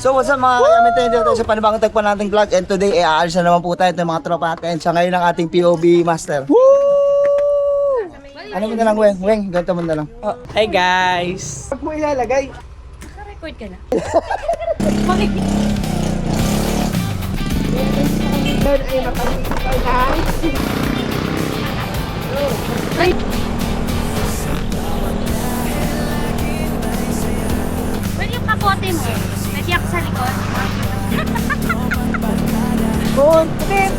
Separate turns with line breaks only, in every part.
So what's up mga kayamit, dito tayo sa panibagong tagpan nating vlog. And today, aalis na naman po tayo ng mga tropa natin. Siya ngayon ang ating POV master. Woo! Ano mo na lang, Weng? Ganito mo na lang.
Oh, hey guys!
Huwag mo ilalagay.
Record ka na. Pwede yung kapote mo. Pwede ako sa likod.
Kung, kapit!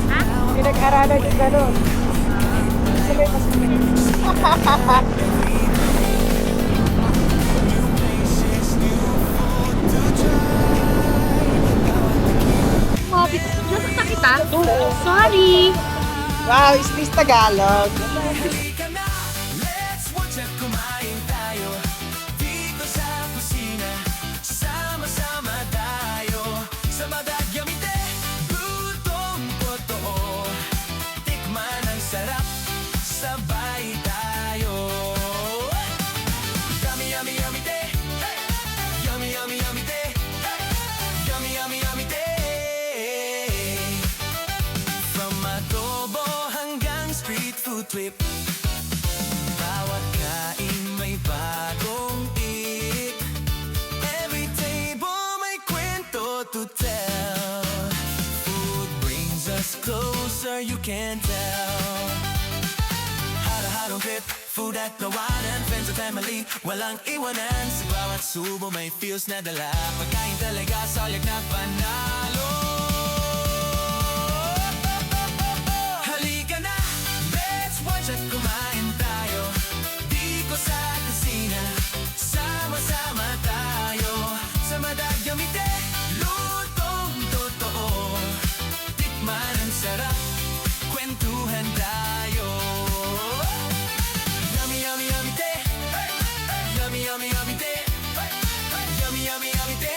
Ha?
Pinag-aralan yung gano'n. Sabi mas
Mabit. Nasakta kita? Sorry.
wow, is this Tagalog?
Trip. Bawat kain may bagong eat. Every table may kwento to tell. Food brings us closer, you can tell. Haro-harong trip, food at tawanan, friends and family, walang iwanan. Sa bawat subo may feels na dala. Pagkain talaga, sayag na panalo. At kumain tayo dito sa kusina, sama-sama tayo sa Madagamite, lutong totoo, tikman ang sarap, kwentuhan tayo. Yummy, yummy, yummy te. Yummy, yummy, yummy te. Yummy, yummy, yummy te.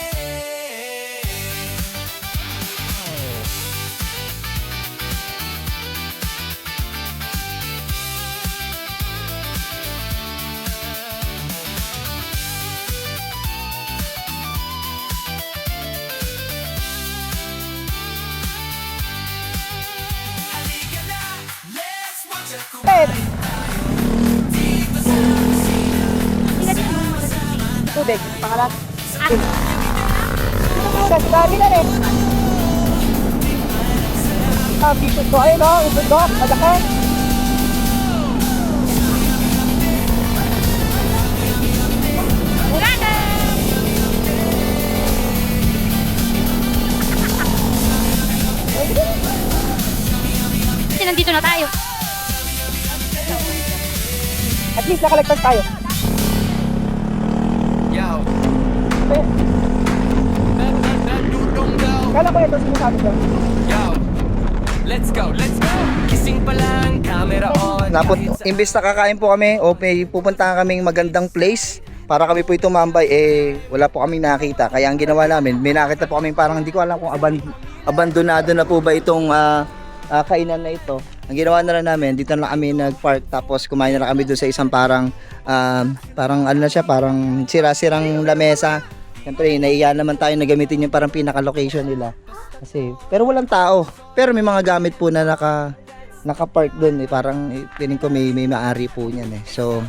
Tubig, pangalat. Sa dami na rin. Bisot ko, ayun o, isot ko, madakit.
Kasi nandito na tayo.
At least nakalagpas tayo.
Yo.
Eh, kala ko ito sinasabi ko.
Yo. Let's go, let's go. Kissing pa lang, camera on.
Imbis na kakain po kami, o may pupuntahan kaming magandang place para kami po tumambay, wala po kaming nakita. Kaya ang ginawa namin, may nakita po kami parang hindi ko alam kung abandonado na po ba itong kainan na ito. Ang ginawa na lang namin, dito na lang kami nag-park, tapos kumain na lang kami doon sa isang parang ano na siya, parang sira-sirang lamesa. Siyempre, naiya naman tayo na gamitin yung parang pinaka-location nila. Kasi, pero walang tao. Pero may mga gamit po na naka-park doon. Parang piling ko may maari po niyan eh. So,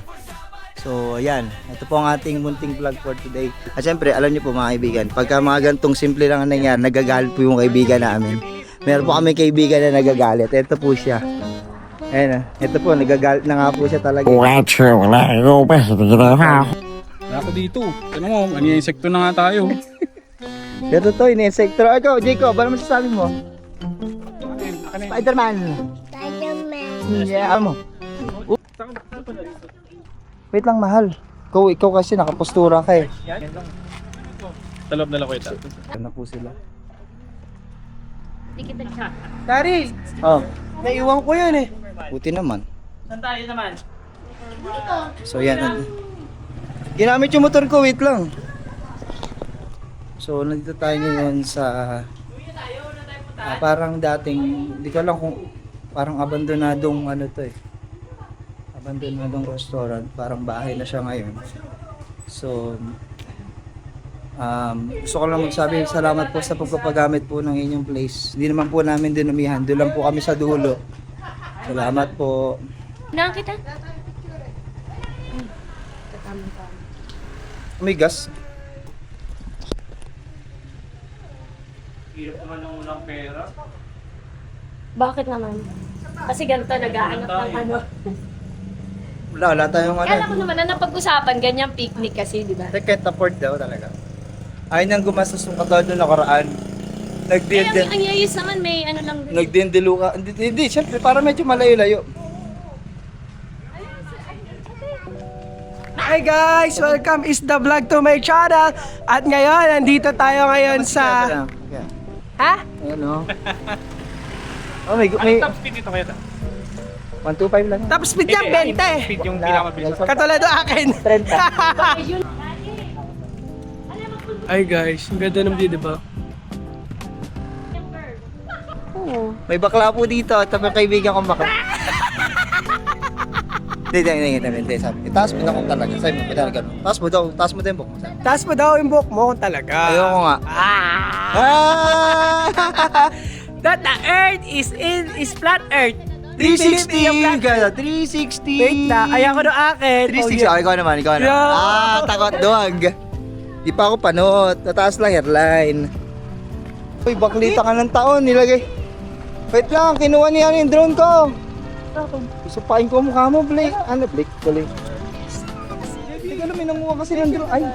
ayan. Ito po ang ating munting vlog for today. At siyempre, alam niyo po mga kaibigan, pagka mga gantong simple lang ang nangyari, nagagalit po yung kaibigan namin. Meron po kami kaibigan na nagagalit. Ito po siya. Ayan, ito po, nagagalit na nga po siya talaga.
Wala ko ba? Hindi na ako.
Wala ako dito. Tanong mo, ano yung insekto na nga tayo?
Ito to, in-insektor. Ikaw, Jacob, ano masasabi mo? Spider-Man. Yeah, ano mo? Wait lang, mahal. Ikaw kasi nakapostura ka eh.
Talab na lang ko ito.
Ano po sila?
Dikit siya.
Daryl,
Oh,
naiwan ko yan eh.
buti naman.
Saan tayo naman?
So yan. Ginamit yung motor ko, wait lang. So nandito tayo ngayon sa parang dating, hindi ko alam kung parang abandonadong ano to eh. Abandonadong restaurant, parang bahay na siya ngayon. So Gusto ko lang magsabi, salamat po sa pagpapagamit po ng inyong place. Hindi naman po namin dinumihan, doon lang po kami sa dulo. Salamat po.
Nang kita?
May gas.
Bakit naman? Kasi ganito, nag-aanap ng ano.
Wala tayong
Kala
ano.
ko naman na napag-usapan, ganyang picnic kasi, di ba?
Can't afford daw talaga. Ayaw niyang gumastos ng katawad doon nakaraan.
Kaya ang yayos naman, may ano lang din.
Nagdindilo ka. Hindi, syempre, para medyo malayo-layo.
Hi guys! Welcome is the vlog to my channel. At ngayon, nandito tayo ngayon sa... Ha?
Ayan o. Oh, may...
Top speed dito kayo.
125 lang.
Top speed yan, 20.
Speed yung pinakamabilis.
Katulad ng akin.
30.
Ay guys, ang ganda ng view, diba?
May bakla po dito. Tapos kaibigan kong bakla. Hindi. Sabi. Taas mo na kung talaga. Sabi mo, talaga. Taas mo daw yung book mo.
Taas mo daw yung buhok mo kung talaga.
Ayoko nga.
That the earth is flat earth.
360! Ganda, 360!
Wait na, ayaw ko ng akin.
360. Oh, ikaw naman.
Yeah.
Takot duwag. Di pa ako panot. Tataas lang hairline. Uy, baklita ka ng taon. Nilagay. Wait lang, kinuha niya yung drone ko. Isupain ko mukha mo, Blake. Ano, Blake? Blake. Hindi ka naman nanguha kasi ng drone. Ay.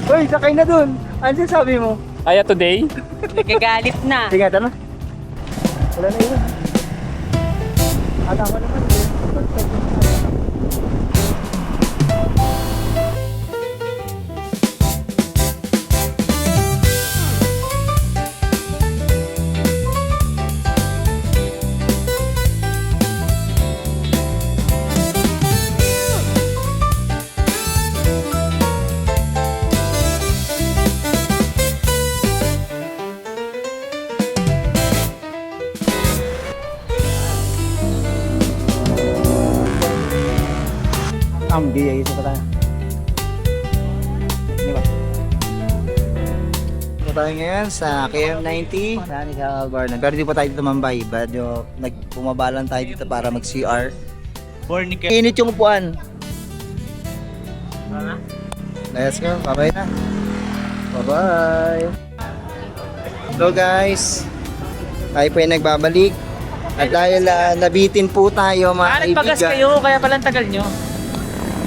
Uy, sakay na dun. Ano sabi mo?
Kaya today?
Nagagalit na.
Sige, tara. Wala na yun. Ata ko naman. Bigay isa pa tayo. Di ba? Ito tayo ngayon sa KM90. Saan sa Albarnan. Pero di pa tayo dito mambay. Badyo, pumabalan tayo dito para mag-CR. Init yung upuan. Let's go. Bye-bye na. Bye-bye. Hello guys. Tayo po yung nagbabalik. At dahil nabitin po tayo mga kaibigan.
Nagpagas kayo, kaya palang tagal nyo.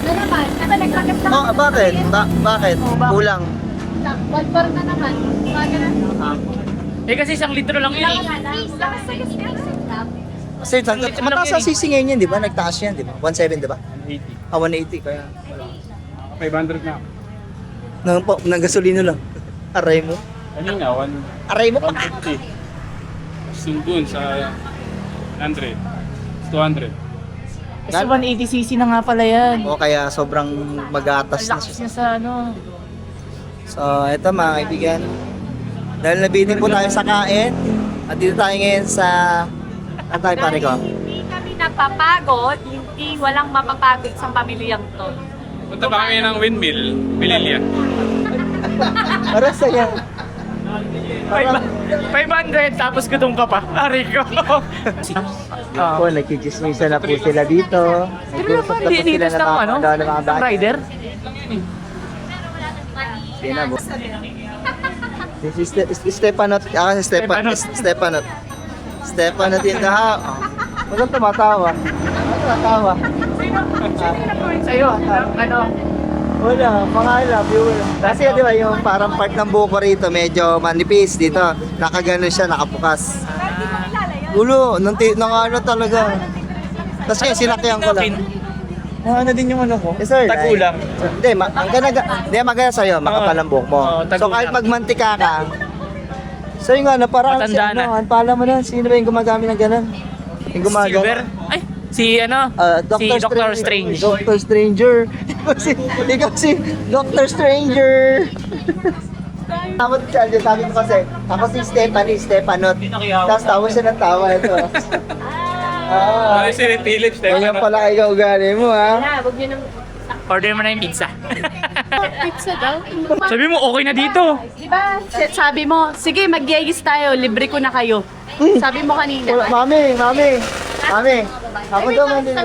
Ano naman? Ito, nagpakit na.
Oh, bakit? Bakit? Kulang.
One-bar na naman.
Eh kasi 1 litro lang yun eh.
Kasi mataas ang sisingin yan, di ba? Nagtaas yan, di ba? 1.7, di ba?
80.
180 kaya.
500 na.
Nang gasolino lang. Aray mo.
Kanina,
Aray mo pa.
150. Sundun sa 100. 200.
Kasi 180cc na nga pala yan.
O kaya sobrang mag-atas na
Lakas
siya.
niya sa ano.
So, eto mga kaibigan. Dahil nabitin po tayo sa kain. At dito tayo ngayon sa... Ano tayo pare ko?
Hindi kami napapagod, hindi walang mapapagod sa pamilyang to.
Punta ba kami ng windmill? Pililya.
Para sa'yo.
500 tapos gudong ka pa. Ari ko.
Po, nagkikismisa na po sila dito. Nag-usap na po sila na mga bata.
rider?
Hindi na po. This is Stepanot. Si Stepanot. Stepanot in the house. Huwag kang tumatawa. Tumatawa.
Sa'yo, ano?
Wala, pangalan, viewer. Kasi di ba yung parang part ng buko rito medyo manipis dito. Nakaganon siya, nakapukas. Ulo, nang ano talaga. Tapos kaya sinakyan ko lang.
Ano din yung ano ko?
Yes sir.
Tagulang.
Hindi, maganda sa'yo, makapalang buhok mo.
Oo,
So
tagulang.
kahit magmantika ka, so yung ano, parang
Matanda na.
ano, pala mo na, sino ba yung gumagamit ng gano'n? Yung gumagano?
Silver? Ay, si ano? Si Dr. Strange.
Dr. Stranger. Ikaw si Dr. Stranger. Tapos sabi ko kasi, ako si Stepanot. Tapos tawa siya ng tawa ito.
Ano si Philips?
Ganyan pala ikaw ugali mo ha.
Wala, huwag nyo nang...
Order mo na yung pizza.
Pizza daw.
Sabi mo, okay na dito.
Diba? Sabi mo, sige, mag-yegis tayo, libre ko na kayo. Sabi mo kanina.
Mami. Ako daw man din.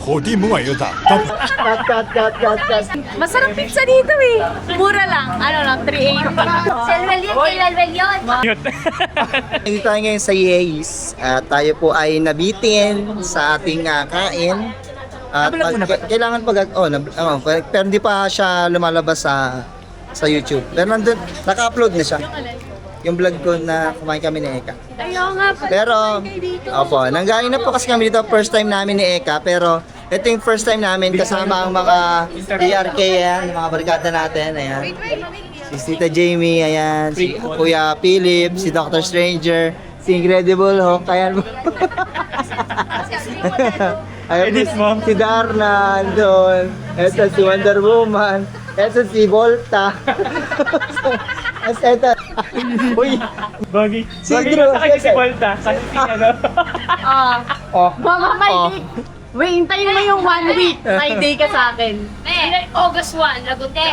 Cut.
Masarap pizza dito eh. Mura lang. Ano lang, 380.
Selwell yun, Selwell yun.
Hindi tayo ngayon sa Yeis. Tayo po ay nabitin sa ating kain. At kailangan pero hindi pa siya lumalabas sa YouTube. Pero nandun, naka-upload na siya. Yung vlog ko na kumain kami ni Eka.
Ayaw nga pala.
Pero, nanggaling na po kasi kami dito, first time namin ni Eka, pero ito yung first time namin kasama ang mga PRK, ayan, yung mga barkada natin, ayan. Si Tita Jamie, ayan, si Kuya Philip, si Dr. Stranger, si Incredible Hulk, ayan. Ayan si Darna, doon. Ito si Wonder Woman. Ito si Volta. Ito. Uy.
Bagay.
Si Drew.
Si Volta. Kasi si ano.
Mama, may day. Wait, hintayin mo yung 1 week. May day ka sa akin.
August 1, Lagute.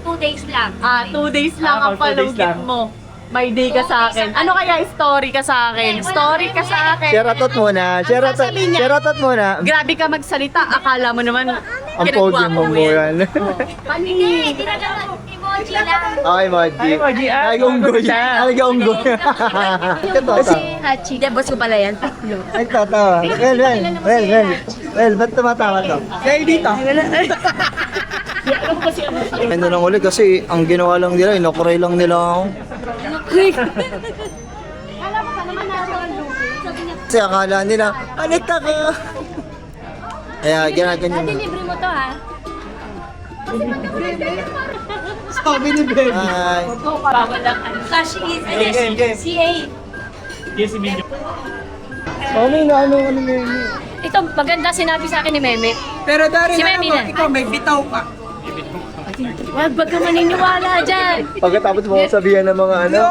2 days lang.
2 days lang ang
2 days
palugit
lang.
mo. May day ka sa akin. Ano kaya story ka sa akin? Story ka sa akin.
Sheratot muna. Sheratot muna.
Grabe ka magsalita. Akala mo naman
Ang pogi mo mo yan.
Hindi, tinatawag. Emoji lang.
Okay, Moji.
Moji,
Ay, unggoy. Ay, unggoy.
Si Hachi. Di, boss ko pala yan.
Ay, tatawa. Well, ba't tumatawa to?
Kaya dito.
Ano lang ulit kasi ang ginawa lang nila, inakuray lang nila ako. Kasi akala nila, alita ka! Kaya ginaganyan mo.
Libre mo to ha.
Sabi ni Ben.
Ay,
Cash is
game.
CA.
Yes, si Minyo.
ano na
Ito, maganda sinabi sa akin ni Meme.
Pero Darin,
Si Memi na.
ikaw may bitaw pa.
Wag ka maniniwala dyan.
Pagkatapos mo sabihan ng mga ano,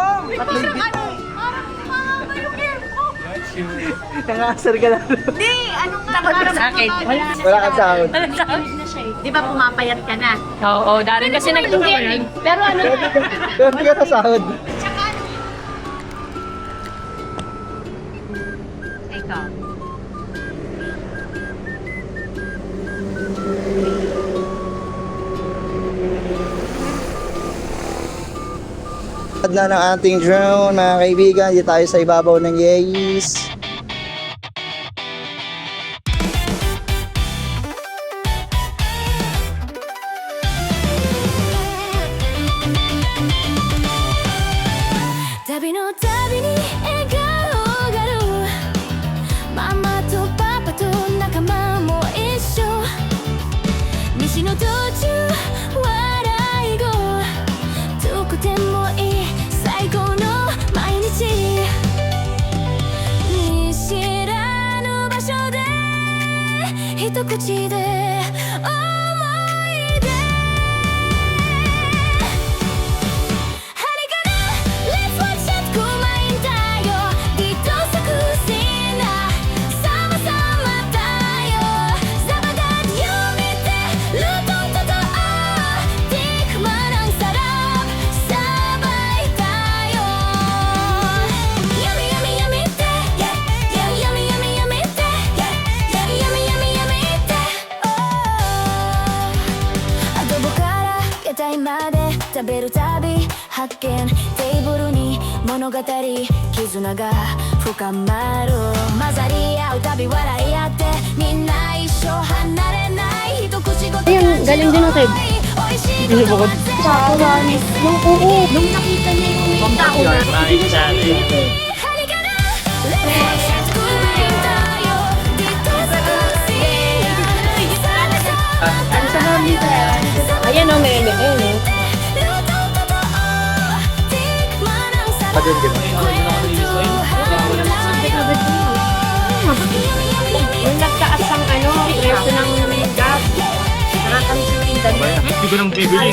nangasar ka lang.
Hindi, anong takot sa akin?
Wala kang sahod.
Di ba pumapayat ka na?
Oo, Darin kasi nag-game. Pero ano,
Pero hindi ka sasahod.
Ikaw.
Na ng ating drone, mga kaibigan, dito tayo sa ibabaw ng Yeis.
Tabi no tabi ni egaoがるママとパパと仲間も一緒西の途中笑い声どこでもいい最高の毎日見知らぬ場所で一口で思い出Let's watch it kumain tayo Dito sa kusina Sama-sama tayo Sabagat yumite Lutong totoo Tikman ang sarap Sabay tayo Yummy, yummy, yummy te Yeah, yeah, yummy, yummy, yummy te Yeah, yeah, yummy, yummy, yummy te Oh アドボから屋台まで食べるたび発見テーブルに物語絆が深まる混ざり合うたび笑い合ってみんな一生離れない一口ごと
Ayun, galing din ako.
美味しいことは全部
nung nakita niya yung tao na,
Halika na Let's watch it kumain tayo Dito sa kusina Sama-sama
ayan o, Meme. Ayun o.
Pagod ka ba?
Yung nagtaas ang presyo ng gas. Nakakami sa tindan.
Hindi ko nang bibili.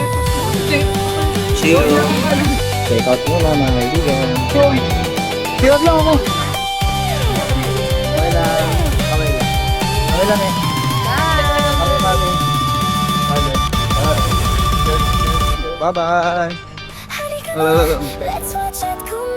Cheer. Take out muna, mga kaibigan. Cheer lang ako. Okay lang. Okay lang. Okay lang eh. Okay, mami. Okay. Bye-bye.
Let's watch it